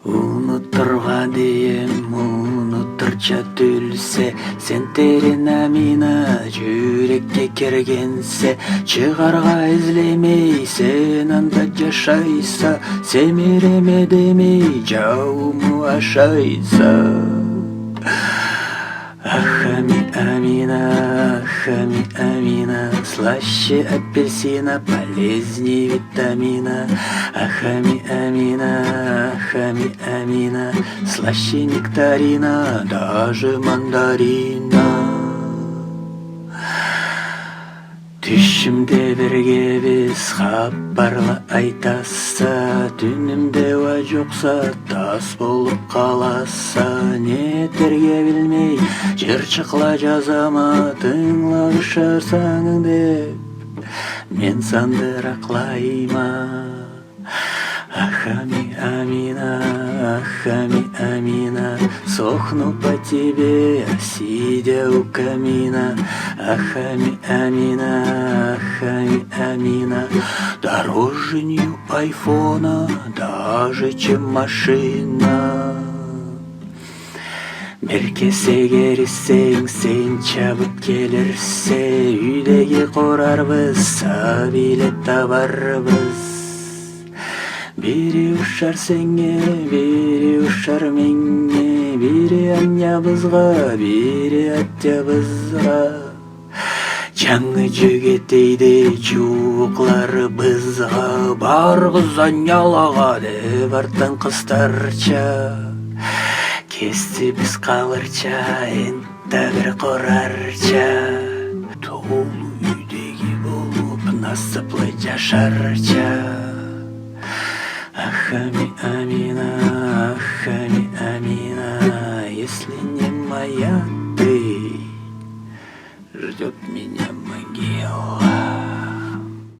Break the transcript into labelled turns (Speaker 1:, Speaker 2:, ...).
Speaker 1: Унутурга дейм, унутурча түлсе, сен терин амина жүрекке кергенсе, чыгарга излемей, сен анда жашайса, семиреме демей, жауму ашайса. Ахами амина, ахами амина, слаще апельсина, полезней витамина. Ахами амина, ахами амина, слаще нектарина, даже мандарина. Түшімде бірге біз хабарла айтаса, түнімде ва жоқса тас болып қаласа, не терге білмей жыр шықла жазама, тыңлап ұшарсаң деп мен сандырақлайма. Ахами амина, ахами амина, сохну по тебе, сидя у камина. Ахами амина, ахами амина, дороже нью айфона, даже чем машина. Bir kese gerissең, сен чабып келерсе, үйдегі қорарбыз, сабилет табарбыз. Бири ушар сеңе, бири ушар менге, бири анябызга, бири аттябызга. Жаңы жігітейді жуықларыбызга, барғыз анялаға деп арттан қыстарча. Кесті біз қалырча, энтта бір қорарча. Толу үйдегі болып, насыплы жашарча. Ахами амина, ахами амина, если не моя ты, ждет меня могила.